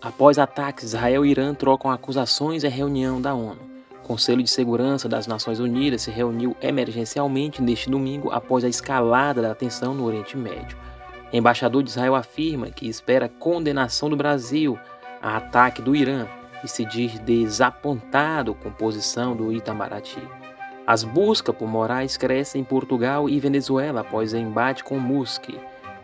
Após ataques, Israel e Irã trocam acusações em reunião da ONU. O Conselho de Segurança das Nações Unidas se reuniu emergencialmente neste domingo após a escalada da tensão no Oriente Médio. O embaixador de Israel afirma que espera condenação do Brasil a ataque do Irã e se diz desapontado com a posição do Itamaraty. As buscas por Moraes crescem em Portugal e Venezuela após embate com Musk.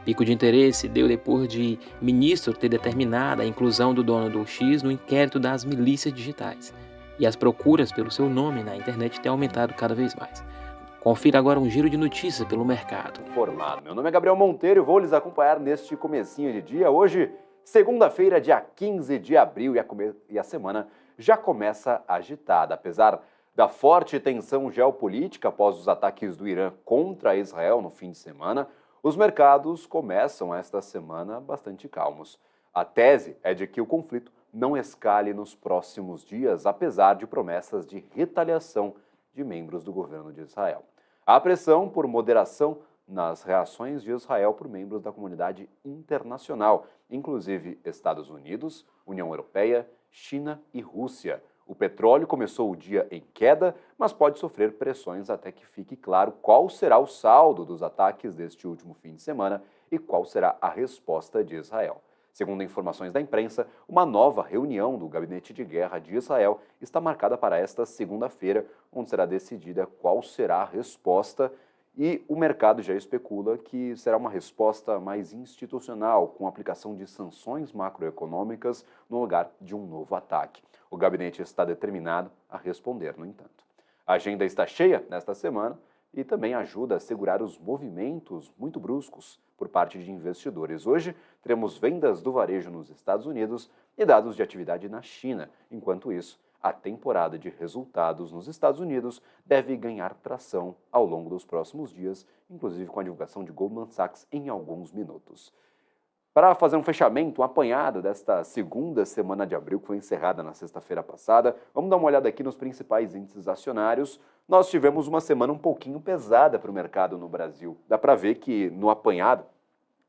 Pico de interesse deu depois de ministro ter determinado a inclusão do dono do X no inquérito das milícias digitais. E as procuras pelo seu nome na internet têm aumentado cada vez mais. Confira agora um giro de notícias pelo mercado. Formado. Meu nome é Gabriel Monteiro e vou lhes acompanhar neste comecinho de dia. Hoje, segunda-feira, dia 15 de abril, e a semana já começa agitada. Apesar da forte tensão geopolítica após os ataques do Irã contra Israel no fim de semana, os mercados começam esta semana bastante calmos. A tese é de que o conflito não escale nos próximos dias, apesar de promessas de retaliação de membros do governo de Israel. Há pressão por moderação nas reações de Israel por membros da comunidade internacional, inclusive Estados Unidos, União Europeia, China e Rússia. O petróleo começou o dia em queda, mas pode sofrer pressões até que fique claro qual será o saldo dos ataques deste último fim de semana e qual será a resposta de Israel. Segundo informações da imprensa, uma nova reunião do Gabinete de Guerra de Israel está marcada para esta segunda-feira, onde será decidida qual será a resposta, e o mercado já especula que será uma resposta mais institucional, com aplicação de sanções macroeconômicas no lugar de um novo ataque. O gabinete está determinado a responder, no entanto. A agenda está cheia nesta semana e também ajuda a segurar os movimentos muito bruscos por parte de investidores. Hoje, teremos vendas do varejo nos Estados Unidos e dados de atividade na China. Enquanto isso, a temporada de resultados nos Estados Unidos deve ganhar tração ao longo dos próximos dias, inclusive com a divulgação de Goldman Sachs em alguns minutos. Para fazer um fechamento, um apanhado desta segunda semana de abril, que foi encerrada na sexta-feira passada, vamos dar uma olhada aqui nos principais índices acionários. Nós tivemos uma semana um pouquinho pesada para o mercado no Brasil. Dá para ver que no apanhado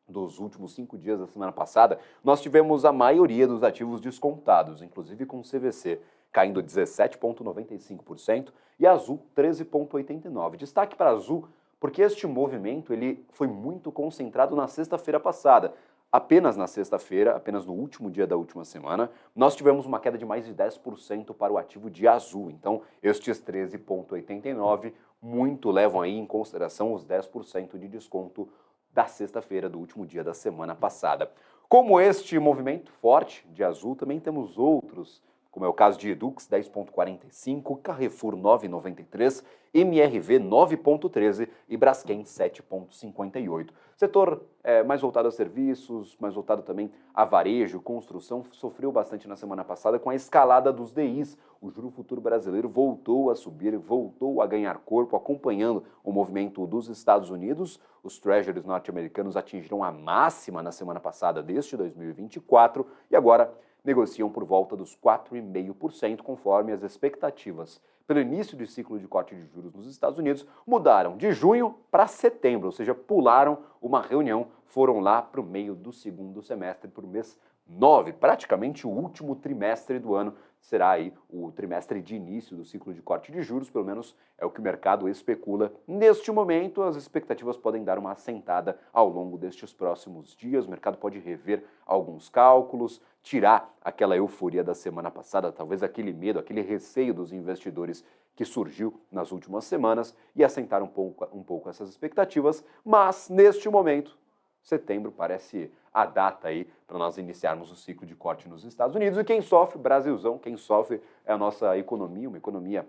dos últimos 5 dias da semana passada, nós tivemos a maioria dos ativos descontados, inclusive com o CVC caindo 17,95% e Azul 13,89%. Destaque para Azul porque este movimento ele foi muito concentrado na sexta-feira passada. Apenas na sexta-feira, apenas no último dia da última semana, nós tivemos uma queda de mais de 10% para o ativo de Azul. Então, estes 13,89 muito levam aí em consideração os 10% de desconto da sexta-feira, do último dia da semana passada. Como este movimento forte de Azul, também temos outros, como é o caso de Edux 10,45, Carrefour 9,93, MRV 9,13 e Braskem 7,58. Setor mais voltado a serviços, mais voltado também a varejo, construção, sofreu bastante na semana passada com a escalada dos DIs. O juro futuro brasileiro voltou a subir, voltou a ganhar corpo, acompanhando o movimento dos Estados Unidos. Os treasuries norte-americanos atingiram a máxima na semana passada deste 2024 e agora negociam por volta dos 4,5%, conforme as expectativas pelo início do ciclo de corte de juros nos Estados Unidos mudaram de junho para setembro, ou seja, pularam uma reunião, foram lá para o meio do segundo semestre, para o mês 9, praticamente o último trimestre do ano, será aí o trimestre de início do ciclo de corte de juros, pelo menos é o que o mercado especula. Neste momento, as expectativas podem dar uma assentada ao longo destes próximos dias, o mercado pode rever alguns cálculos, tirar aquela euforia da semana passada, talvez aquele medo, aquele receio dos investidores que surgiu nas últimas semanas e assentar um pouco essas expectativas, mas neste momento, setembro parece a data aí para nós iniciarmos o ciclo de corte nos Estados Unidos. E quem sofre, Brasilzão, quem sofre é a nossa economia, uma economia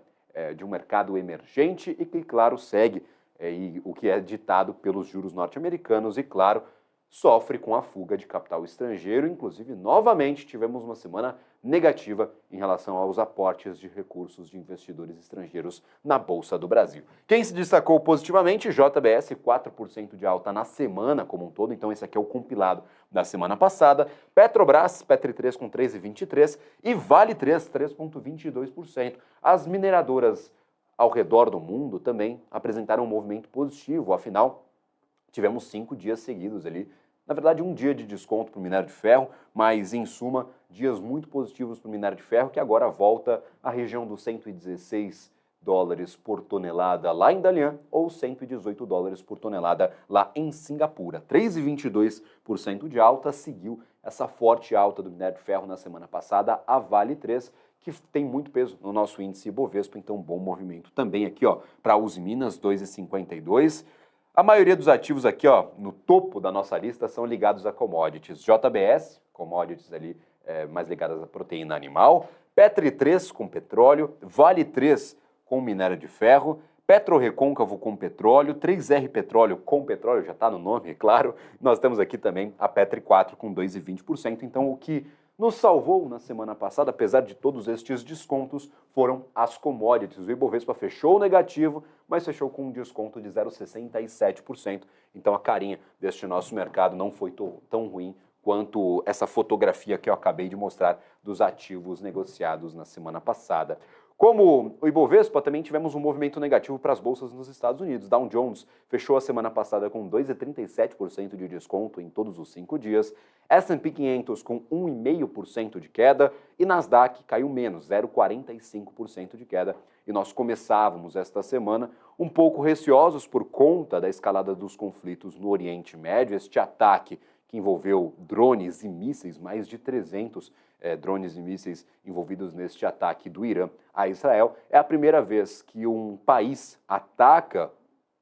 de um mercado emergente e que, claro, segue o que é ditado pelos juros norte-americanos e, claro, sofre com a fuga de capital estrangeiro. Inclusive, novamente, tivemos uma semana negativa em relação aos aportes de recursos de investidores estrangeiros na Bolsa do Brasil. Quem se destacou positivamente, JBS, 4% de alta na semana como um todo, então esse aqui é o compilado da semana passada. Petrobras, Petri 3 com 3,23% e Vale 3, 3,22%. As mineradoras ao redor do mundo também apresentaram um movimento positivo, afinal, tivemos 5 dias seguidos ali Na verdade, um dia de desconto para o minério de ferro, mas em suma, dias muito positivos para o minério de ferro, que agora volta à região dos 116 dólares por tonelada lá em Dalian ou 118 dólares por tonelada lá em Singapura. 3,22% de alta, seguiu essa forte alta do minério de ferro na semana passada, a Vale 3, que tem muito peso no nosso índice Ibovespa, então bom movimento também aqui, ó, para a Uzi Minas, 2,52. A maioria dos ativos aqui, ó, no topo da nossa lista são ligados a commodities. JBS, commodities ali mais ligadas à proteína animal, Petri 3 com petróleo, Vale 3 com minério de ferro, PetroRecôncavo com petróleo, 3R Petróleo com petróleo, já está no nome, é claro. Nós temos aqui também a Petri 4 com 2,20%. Então, o que nos salvou na semana passada, apesar de todos estes descontos, foram as commodities. O Ibovespa fechou negativo, mas fechou com um desconto de 0,67%. Então, a carinha deste nosso mercado não foi tão ruim quanto essa fotografia que eu acabei de mostrar dos ativos negociados na semana passada. Como o Ibovespa, também tivemos um movimento negativo para as bolsas nos Estados Unidos. Dow Jones fechou a semana passada com 2,37% de desconto em todos os 5 dias, S&P 500 com 1,5% de queda e Nasdaq caiu menos, 0,45% de queda. E nós começávamos esta semana um pouco receosos por conta da escalada dos conflitos no Oriente Médio, este ataque que envolveu drones e mísseis, mais de 300 drones e mísseis envolvidos neste ataque do Irã a Israel. É a primeira vez que um país ataca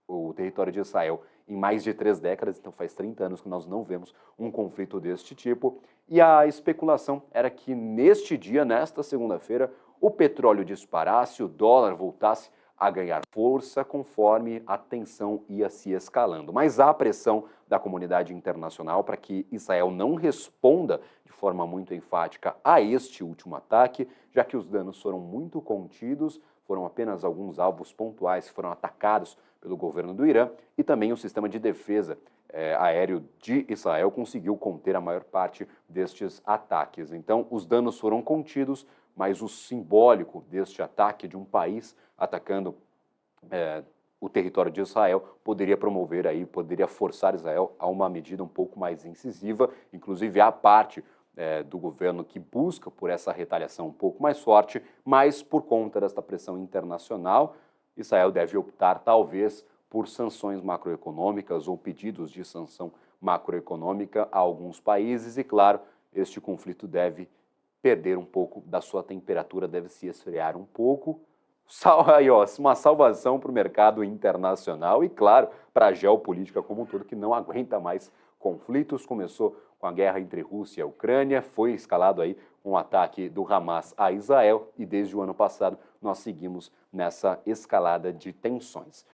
o território de Israel em mais de 3 décadas, então faz 30 anos que nós não vemos um conflito deste tipo. E a especulação era que neste dia, nesta segunda-feira, o petróleo disparasse, o dólar voltasse a ganhar força conforme a tensão ia se escalando. Mas há pressão da comunidade internacional para que Israel não responda de forma muito enfática a este último ataque, já que os danos foram muito contidos, foram apenas alguns alvos pontuais que foram atacados pelo governo do Irã e também o sistema de defesa aéreo de Israel conseguiu conter a maior parte destes ataques. Então, os danos foram contidos, mas o simbólico deste ataque de um país atacando o território de Israel poderia promover aí, poderia forçar Israel a uma medida um pouco mais incisiva, inclusive há parte do governo que busca por essa retaliação um pouco mais forte, mas por conta desta pressão internacional, Israel deve optar talvez por sanções macroeconômicas ou pedidos de sanção macroeconômica a alguns países e, claro, este conflito deve perder um pouco da sua temperatura, deve se esfriar um pouco. Aí, ó, uma salvação para o mercado internacional e, claro, para a geopolítica como um todo, que não aguenta mais conflitos. Começou com a guerra entre Rússia e a Ucrânia, foi escalado aí um ataque do Hamas a Israel e desde o ano passado nós seguimos nessa escalada de tensões.